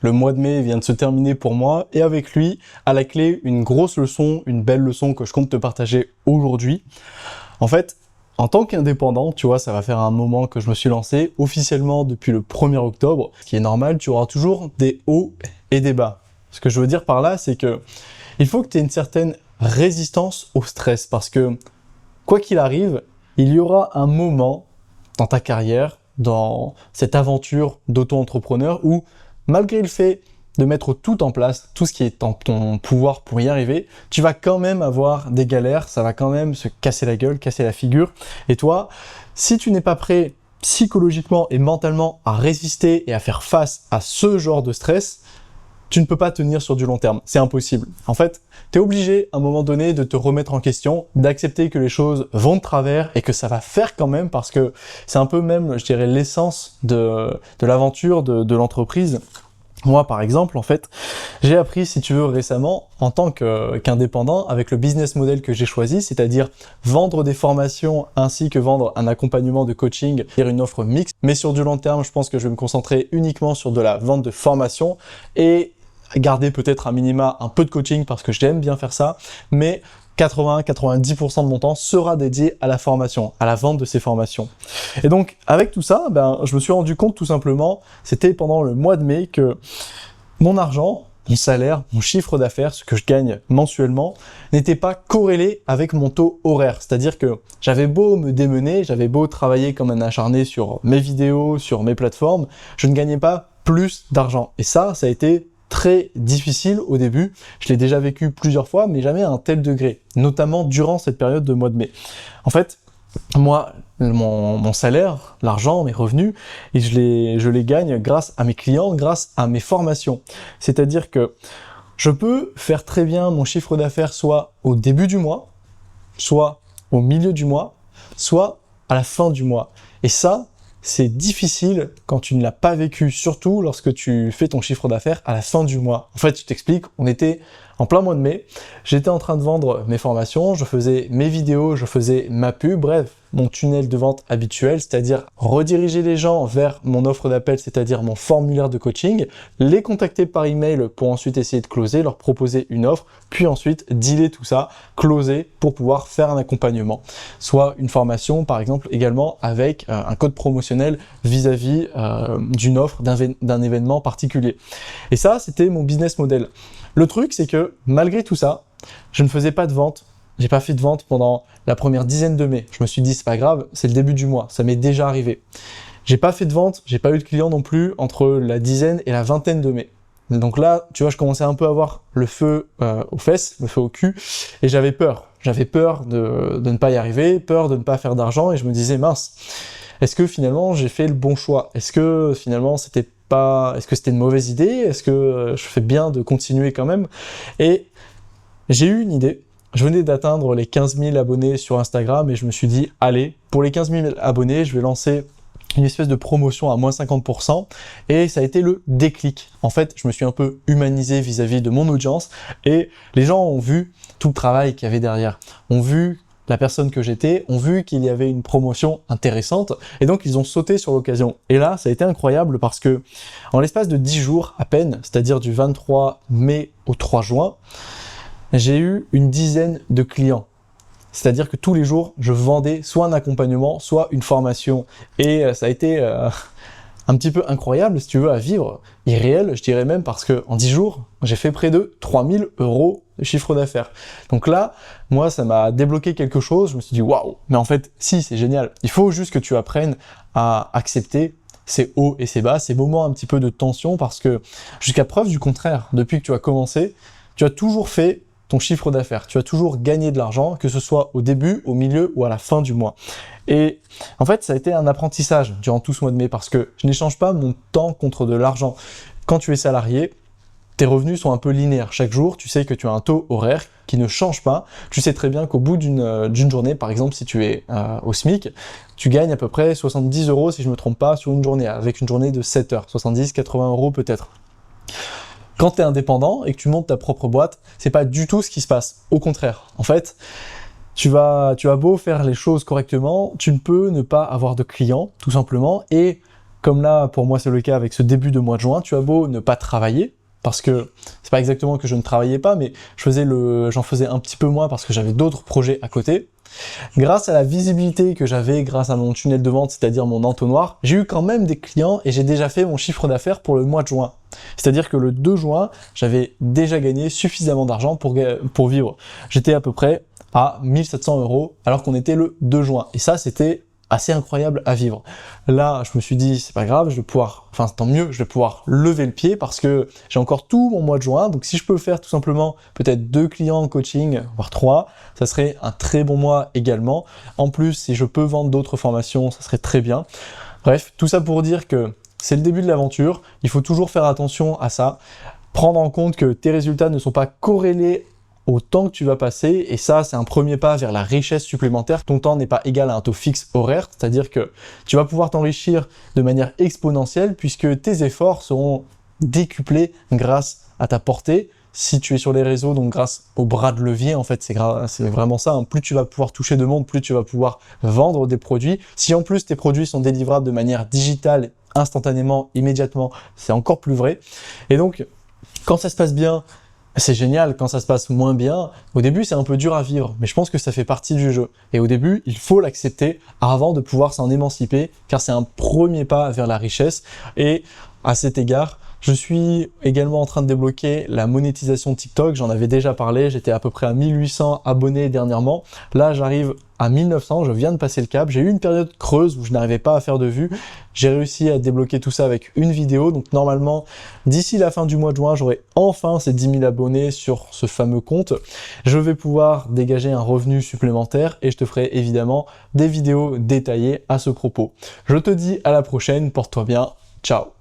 Le mois de mai vient de se terminer pour moi et avec lui, à la clé, une grosse leçon, une belle leçon que je compte te partager aujourd'hui. En fait, en tant qu'indépendant, tu vois, ça va faire un moment que je me suis lancé officiellement depuis le 1er octobre. Ce qui est normal, tu auras toujours des hauts et des bas. Ce que je veux dire par là, c'est que il faut que tu aies une certaine résistance au stress parce que quoi qu'il arrive, il y aura un moment dans ta carrière, dans cette aventure d'auto-entrepreneur où malgré le fait de mettre tout en place, tout ce qui est en ton pouvoir pour y arriver, tu vas quand même avoir des galères, ça va quand même se casser la gueule, casser la figure. Et toi, si tu n'es pas prêt psychologiquement et mentalement à résister et à faire face à ce genre de stress, tu ne peux pas tenir sur du long terme, c'est impossible. En fait, tu es obligé à un moment donné de te remettre en question, d'accepter que les choses vont de travers et que ça va faire quand même parce que c'est un peu même, je dirais, l'essence de l'aventure de l'entreprise. Moi, par exemple, en fait, j'ai appris, si tu veux, récemment, en tant qu'indépendant, avec le business model que j'ai choisi, c'est-à-dire vendre des formations ainsi que vendre un accompagnement de coaching, faire une offre mixte. Mais sur du long terme, je pense que je vais me concentrer uniquement sur de la vente de formation et garder peut-être un minima un peu de coaching parce que j'aime bien faire ça, mais 80-90% de mon temps sera dédié à la formation, à la vente de ces formations. Et donc, avec tout ça, je me suis rendu compte tout simplement, c'était pendant le mois de mai, que mon argent, mon salaire, mon chiffre d'affaires, ce que je gagne mensuellement, n'était pas corrélé avec mon taux horaire. C'est-à-dire que j'avais beau me démener, j'avais beau travailler comme un acharné sur mes vidéos, sur mes plateformes, je ne gagnais pas plus d'argent. Et ça a été très difficile au début, je l'ai déjà vécu plusieurs fois, mais jamais à un tel degré, notamment durant cette période de mois de mai. En fait, moi, mon salaire, l'argent, mes revenus, et je les gagne grâce à mes clients, grâce à mes formations. C'est-à-dire que je peux faire très bien mon chiffre d'affaires soit au début du mois, soit au milieu du mois, soit à la fin du mois. Et ça, c'est difficile quand tu ne l'as pas vécu, surtout lorsque tu fais ton chiffre d'affaires à la fin du mois. En fait, je t'explique, on était en plein mois de mai, j'étais en train de vendre mes formations, je faisais mes vidéos, je faisais ma pub, bref, mon tunnel de vente habituel, c'est-à-dire rediriger les gens vers mon offre d'appel, c'est-à-dire mon formulaire de coaching, les contacter par email pour ensuite essayer de closer, leur proposer une offre, puis ensuite dealer tout ça, closer pour pouvoir faire un accompagnement. Soit une formation, par exemple, également avec un code promotionnel vis-à-vis d'une offre, d'un événement particulier. Et ça, c'était mon business model. Le truc, c'est que malgré tout ça, je ne faisais pas de vente. J'ai pas fait de vente pendant la première dizaine de mai. Je me suis dit, c'est pas grave, c'est le début du mois, ça m'est déjà arrivé. J'ai pas fait de vente, j'ai pas eu de clients non plus entre la dizaine et la vingtaine de mai. Donc là, tu vois, je commençais un peu à avoir le feu aux fesses, le feu au cul, et j'avais peur. J'avais peur de ne pas y arriver, peur de ne pas faire d'argent, et je me disais, mince, est-ce que finalement j'ai fait le bon choix? Est-ce que finalement est-ce que c'était une mauvaise idée? Est-ce que je fais bien de continuer quand même? Et j'ai eu une idée. Je venais d'atteindre les 15 000 abonnés sur Instagram et je me suis dit, allez, pour les 15 000 abonnés, je vais lancer une espèce de promotion à moins 50% et ça a été le déclic. En fait, je me suis un peu humanisé vis-à-vis de mon audience et les gens ont vu tout le travail qu'il y avait derrière, ont vu la personne que j'étais, ont vu qu'il y avait une promotion intéressante et donc ils ont sauté sur l'occasion. Et là, ça a été incroyable parce que en l'espace de 10 jours à peine, c'est-à-dire du 23 mai au 3 juin, j'ai eu une dizaine de clients. C'est-à-dire que tous les jours, je vendais soit un accompagnement, soit une formation. Et ça a été un petit peu incroyable, si tu veux, à vivre, irréel, je dirais même, parce qu'en 10 jours, j'ai fait près de 3 000 € de chiffre d'affaires. Donc là, moi, ça m'a débloqué quelque chose. Je me suis dit, waouh, mais en fait, si, c'est génial. Il faut juste que tu apprennes à accepter ces hauts et ces bas, ces moments un petit peu de tension, parce que jusqu'à preuve du contraire, depuis que tu as commencé, tu as toujours fait ton chiffre d'affaires, tu as toujours gagné de l'argent, que ce soit au début, au milieu ou à la fin du mois. Et en fait, ça a été un apprentissage durant tout ce mois de mai parce que je n'échange pas mon temps contre de l'argent. Quand tu es salarié, tes revenus sont un peu linéaires. Chaque jour, tu sais que tu as un taux horaire qui ne change pas. Tu sais très bien qu'au bout d'une journée, par exemple, si tu es au SMIC, tu gagnes à peu près 70 €, si je ne me trompe pas, sur une journée, avec une journée de 7 heures, 70-80 € peut-être. Quand tu es indépendant et que tu montes ta propre boîte, c'est pas du tout ce qui se passe. Au contraire, en fait, tu vas beau faire les choses correctement, tu ne peux ne pas avoir de clients, tout simplement, et comme là, pour moi c'est le cas avec ce début de mois de juin, tu as beau ne pas travailler, parce que c'est pas exactement que je ne travaillais pas, mais j'en faisais un petit peu moins parce que j'avais d'autres projets à côté. Grâce à la visibilité que j'avais, grâce à mon tunnel de vente, c'est-à-dire mon entonnoir, j'ai eu quand même des clients et j'ai déjà fait mon chiffre d'affaires pour le mois de juin. C'est-à-dire que le 2 juin, j'avais déjà gagné suffisamment d'argent pour vivre. J'étais à peu près à 1700 € alors qu'on était le 2 juin. Et ça, c'était assez incroyable à vivre. Là, je me suis dit, c'est pas grave, je vais pouvoir, enfin tant mieux, je vais pouvoir lever le pied parce que j'ai encore tout mon mois de juin, donc si je peux faire tout simplement peut-être 2 clients en coaching, voire 3, ça serait un très bon mois également. En plus, si je peux vendre d'autres formations, ça serait très bien. Bref, tout ça pour dire que c'est le début de l'aventure, il faut toujours faire attention à ça, prendre en compte que tes résultats ne sont pas corrélés au temps que tu vas passer, et ça c'est un premier pas vers la richesse supplémentaire. Ton temps n'est pas égal à un taux fixe horaire, c'est-à-dire que tu vas pouvoir t'enrichir de manière exponentielle puisque tes efforts seront décuplés grâce à ta portée. Si tu es sur les réseaux, donc grâce au bras de levier, en fait, c'est vraiment ça, hein. Plus tu vas pouvoir toucher de monde, plus tu vas pouvoir vendre des produits. Si en plus tes produits sont délivrables de manière digitale, instantanément, immédiatement, c'est encore plus vrai. Et donc, quand ça se passe bien, c'est génial. Quand ça se passe moins bien, au début c'est un peu dur à vivre, mais je pense que ça fait partie du jeu. Et au début, il faut l'accepter avant de pouvoir s'en émanciper, car c'est un premier pas vers la richesse. Et à cet égard, je suis également en train de débloquer la monétisation TikTok, j'en avais déjà parlé, j'étais à peu près à 1800 abonnés dernièrement. Là, j'arrive à 1900, je viens de passer le cap. J'ai eu une période creuse où je n'arrivais pas à faire de vues. J'ai réussi à débloquer tout ça avec une vidéo. Donc normalement, d'ici la fin du mois de juin, j'aurai enfin ces 10 000 abonnés sur ce fameux compte. Je vais pouvoir dégager un revenu supplémentaire et je te ferai évidemment des vidéos détaillées à ce propos. Je te dis à la prochaine, porte-toi bien, ciao!